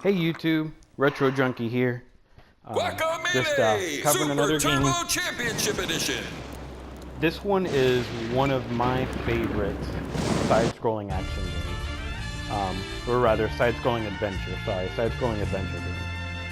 Hey YouTube, Retro Junkie here. Guacamelee! Covering another Super game. Turbo Championship Edition! This one is one of my favorite side-scrolling action games. Or rather, side-scrolling adventure. Sorry, side-scrolling adventure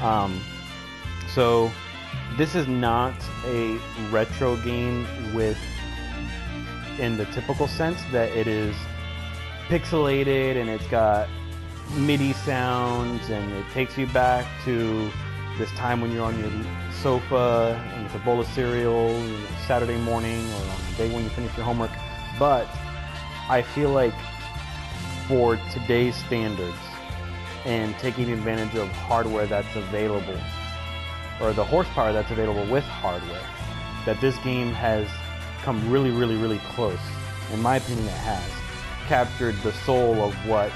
game. So, this is not a retro game in the typical sense that it is pixelated and it's got MIDI sounds and it takes you back to this time when you're on your sofa and with a bowl of cereal, Saturday morning or on the day when you finish your homework. But I feel like for today's standards and taking advantage of hardware that's available, or the horsepower that's available with hardware, that this game has come really close. In my opinion, it has captured the soul of what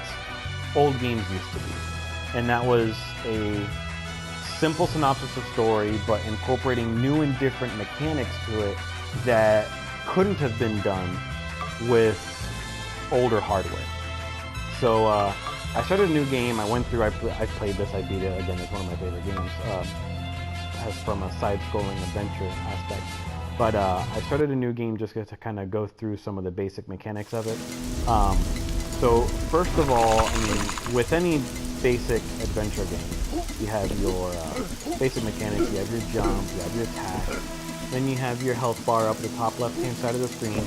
old games used to be, and that was a simple synopsis of story but incorporating new and different mechanics to it that couldn't have been done with older hardware. So I started a new game. I went through, I played this, I beat it. Again, it's one of my favorite games as from a side-scrolling adventure aspect. But I started a new game just to kind of go through some of the basic mechanics of it. So first of all, I mean, with any basic adventure game, you have your basic mechanics. You have your jump, you have your attack, then you have your health bar up at the top left-hand side of the screen.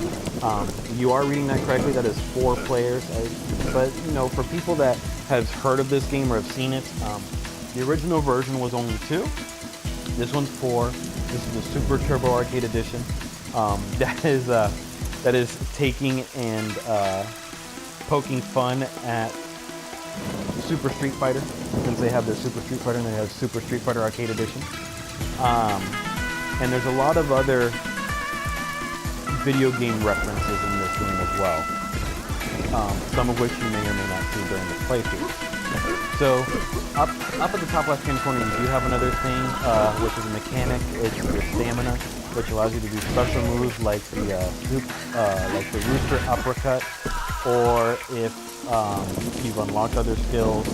You are reading that correctly. That is 4 players. But you know, for people that have heard of this game or have seen it, the original version was only 2. This one's 4. This is the Super Turbo Arcade Edition. That is taking and poking fun at Super Street Fighter, since they have their Super Street Fighter and they have Super Street Fighter Arcade Edition. And there's a lot of other video game references in this game as well, some of which you may or may not see during this playthrough. So, up at the top left-hand corner, you do have another thing, which is a mechanic. It's your stamina, which allows you to do special moves like the rooster uppercut, or if you've unlocked other skills,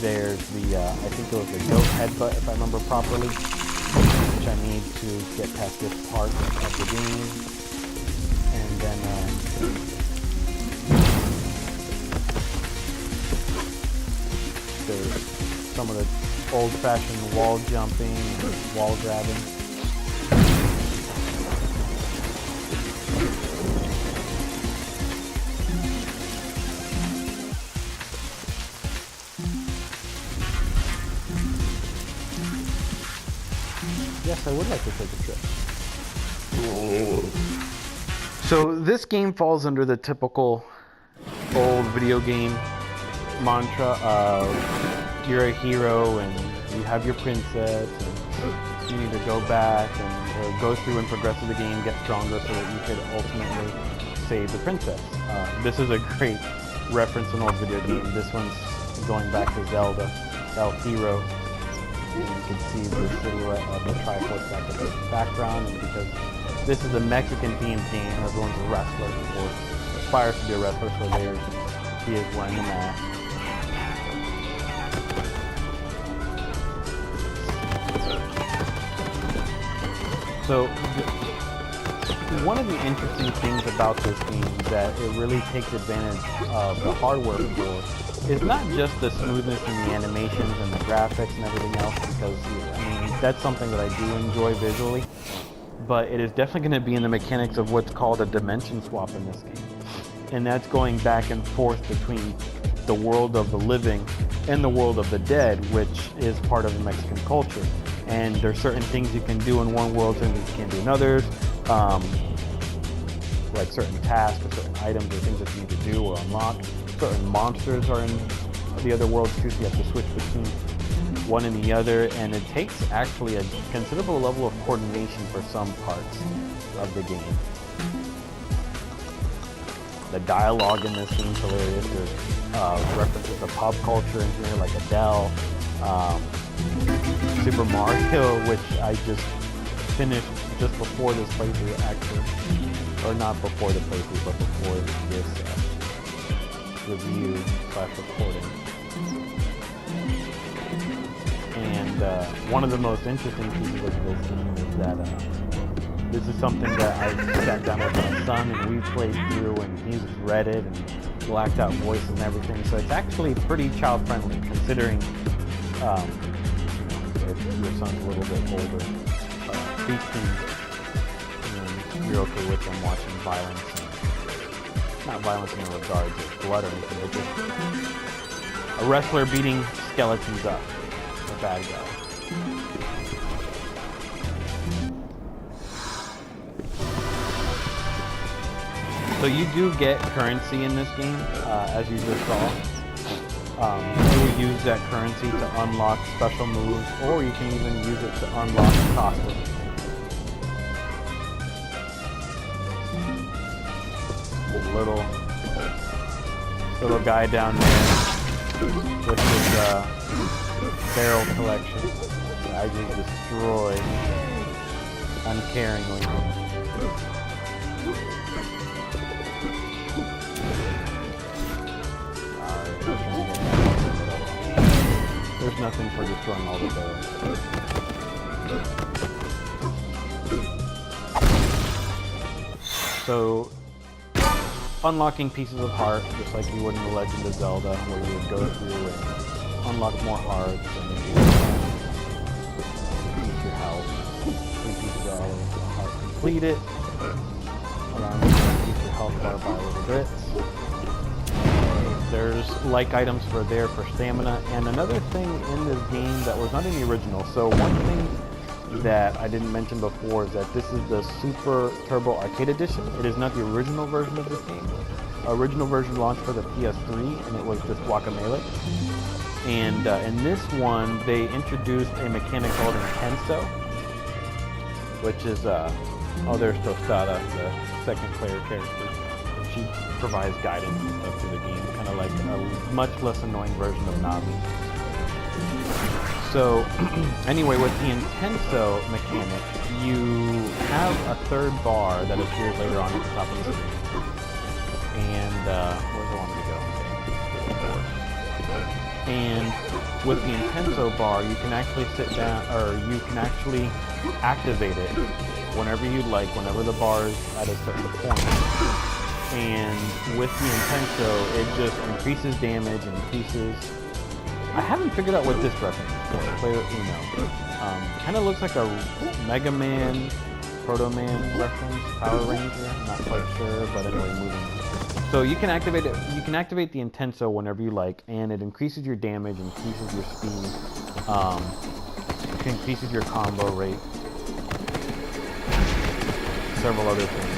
there's the I think it was the goat headbutt, if I remember properly, which I need to get past this part of the game, and then there's some of the old-fashioned wall jumping and wall grabbing. Yes, I would like to take a trip. So this game falls under the typical old video game mantra of you're a hero and you have your princess and you need to go back and go through and progress through the game, get stronger so that you could ultimately save the princess. This is a great reference to an old video game. This one's going back to Zelda, El Hero. And you can see the silhouette of the Triforce back in the background, and because this is a Mexican themed game, everyone's a wrestler or aspires to be a wrestler, so there he is wearing a mask. So one of the interesting things about this game that it really takes advantage of the hardware for is not just the smoothness in the animations and the graphics and everything else, because I mean that's something that I do enjoy visually, but it is definitely going to be in the mechanics of what's called a dimension swap in this game, and that's going back and forth between the world of the living and the world of the dead, which is part of the Mexican culture. And there's certain things you can do in one world, certain things you can't do in others, like certain tasks or certain items or things that you need to do or unlock. Certain monsters are in the other worlds too, so you have to switch between one and the other, and it takes actually a considerable level of coordination for some parts of the game. The dialogue in this game is hilarious. There's references to pop culture in here, like Adele, Super Mario, which I just finished just before this playthrough, actually, or not before the playthrough, but before this review / recording. And one of the most interesting pieces of this game is that this is something that I sat down with my son and we played through, and he's read it and blacked out voices and everything. So it's actually pretty child friendly, considering if your son's a little bit older. Preteen, you're okay with them watching violence. Not violence in regards of blood or anything, but just a wrestler beating skeletons up, a bad guy. So you do get currency in this game, as you just saw. You will use that currency to unlock special moves, or you can even use it to unlock costumes. Little guy down there with his barrel collection that I just destroyed uncaringly. There's nothing for destroying all the barrels. So, unlocking pieces of heart, just like you would in The Legend of Zelda, where you would go through and unlock more hearts, and then you increase your health. 3 pieces of heart complete it, allowing you to increase your health bar by a little bit. There's like items for stamina, and another thing in this game that was not in the original. So one thing that I didn't mention before is that this is the Super Turbo Arcade Edition. It is not the original version of this game. Original version launched for the PS3, and it was just Guacamelee. And in this one, they introduced a mechanic called Intenso, which is, there's Tostada, the second player character. She provides guidance and stuff through the game, kind of like a much less annoying version of Navi. So, anyway, with the Intenso mechanic, you have a third bar that appears later on at the top of the screen. And, where's the one to go? Okay. And with the Intenso bar, you can actually sit down, or you can actually activate it whenever you like, whenever the bar is at a certain point. And with the Intenso, it just increases damage, increases... I haven't figured out what this reference is for. Player Uno. Kind of looks like a Mega Man, Proto Man reference, Power Ranger. I'm not quite sure, but anyway, moving on. So you can activate it. You can activate the Intenso whenever you like, and it increases your damage, increases your speed, it increases your combo rate, several other things.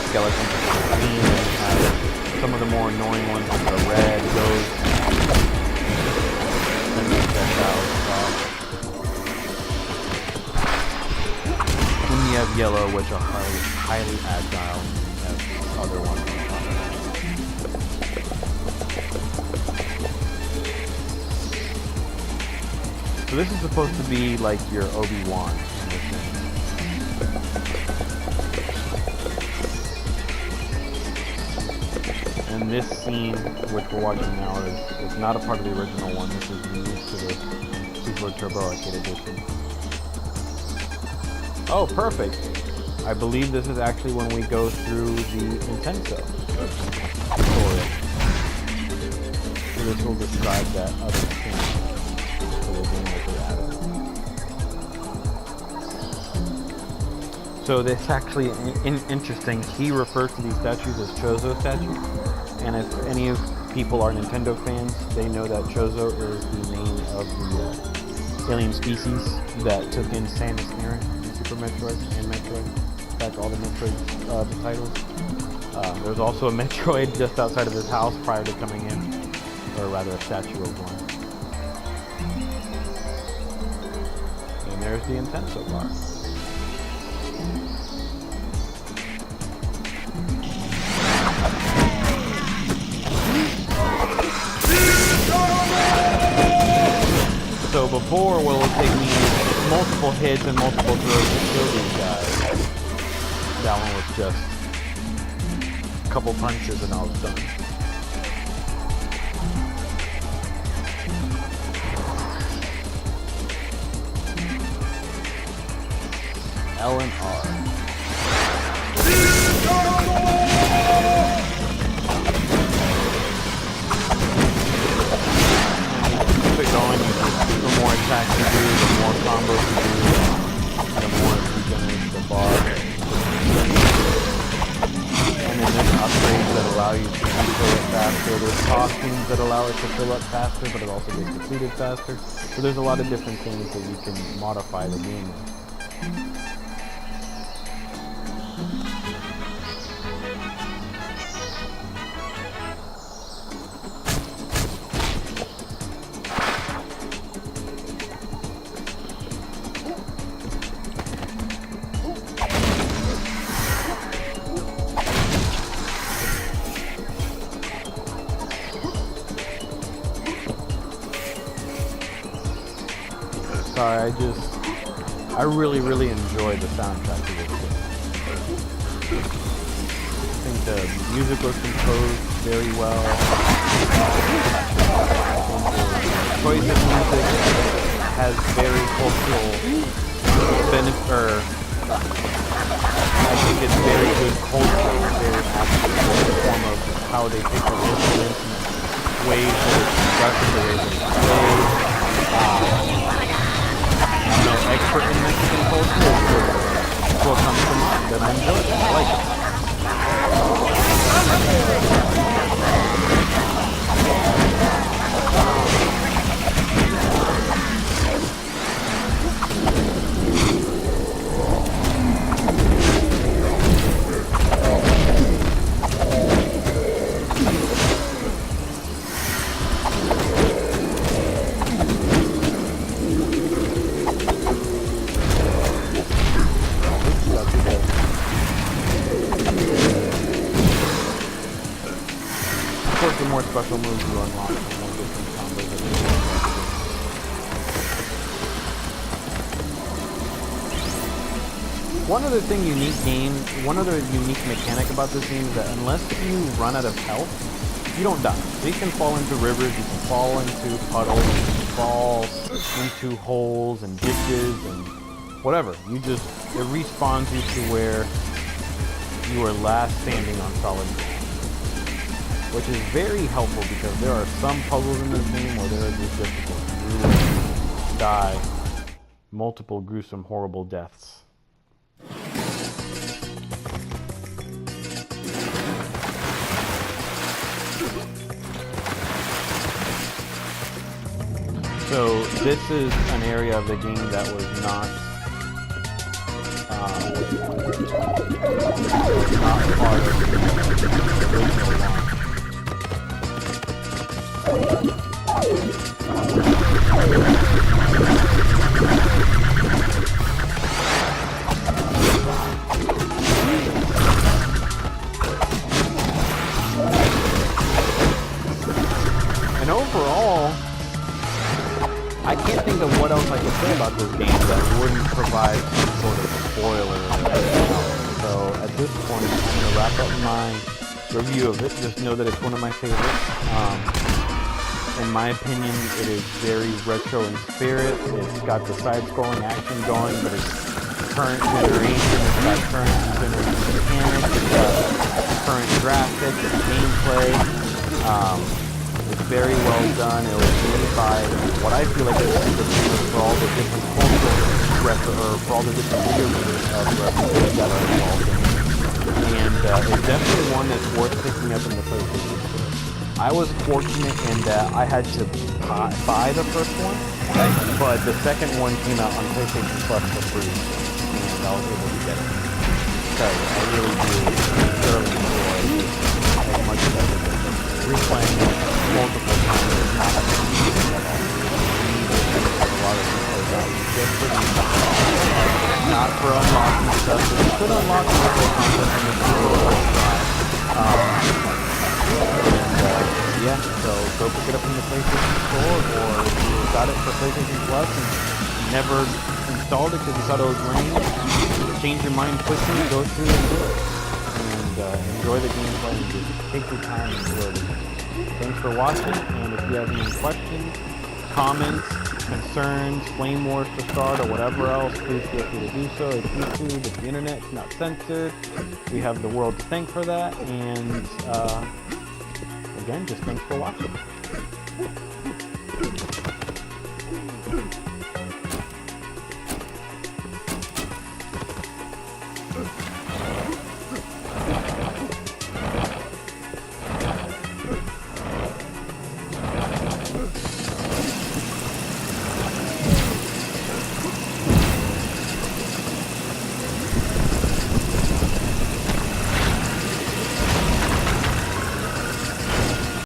Skeletons green, and some of the more annoying ones like the red, those. Then you have yellow, which are highly agile. You have other ones on top. So this is supposed to be like your Obi-Wan in this game. And this scene, which we're watching now, is not a part of the original one. This is unique to the Super Turbo Arcade Edition. Oh, perfect! I believe this is actually when we go through the Intenso tutorial. So this will describe that other thing for the game that they added. So this actually interesting. He refers to these statues as Chozo statues. And if any of people are Nintendo fans, they know that Chozo is the name of the alien species that took in Samus Aran in Super Metroid and Metroid. In fact, all the Metroid titles. There's also a Metroid just outside of his house prior to coming in, or rather a statue of one. And there's the Intenso bar. So before, well, it would take me multiple hits and multiple throws to kill these guys. That one was just a couple punches and I was done. L and R. Keep it going. The more attacks you do, the more combos you do, the more it regenerates the bar. And then there's upgrades that allow you to refill it faster. There's costumes that allow it to fill up faster, but it also gets depleted faster. So there's a lot of different things that you can modify the game with. Sorry, I really enjoyed the soundtrack to this game. I think the music was composed very well. The choice of music has very cultural benefit, I think it's very good culture, very accurate in the form of how they pick up instruments and ways that it's conducted, the ways that it's played. I'm no expert in Mexican culture, it's what comes to mind, and I enjoy it. I like it. The more special moves you unlock, the more different combos that you can. One other unique mechanic about this game is that unless you run out of health, you don't die. So you can fall into rivers, you can fall into puddles, you can fall into holes and ditches and whatever. It respawns you to where you were last standing on solid ground. Which is very helpful because there are some puzzles in this game where there are just difficult. You will die multiple gruesome, horrible deaths. So this is an area of the game that was not part of the original launch. And overall, I can't think of what else I could say about this game that wouldn't provide some sort of spoiler. So at this point, I'm going to wrap up my review of it. Just know that it's one of my favorites. In my opinion, it is very retro in spirit. It's got the side-scrolling action going, but it's current generation. It's got current generation mechanics. It's got current graphics and gameplay. It's very well done. It was made by what I feel like is the famous for all the different cultural for all the different video games references that are involved in it. And it's definitely one that's worth picking up in the PlayStation Store. I was fortunate in that I had to buy the first one, but the second one came out on PlayStation Plus for free, and I was able to get it. Because I really do thoroughly enjoy it as much as I did it. Replaying it multiple times is not a thing at all. A lot of replays out just for the not for unlocking stuff, but you could unlock multiple content in the try. Yeah, so go pick it up in the PlayStation Store, or if you got it for PlayStation Plus and never installed it because you thought it was lame, change your mind quickly, go through and do it. And enjoy the gameplay and just take your time and enjoy the game. Thanks for watching, and if you have any questions, comments, concerns, flame wars to start, or whatever else, please feel free to do so. It's YouTube, it's the internet, it's not censored. We have the world to thank for that, and again, just thanks for watching.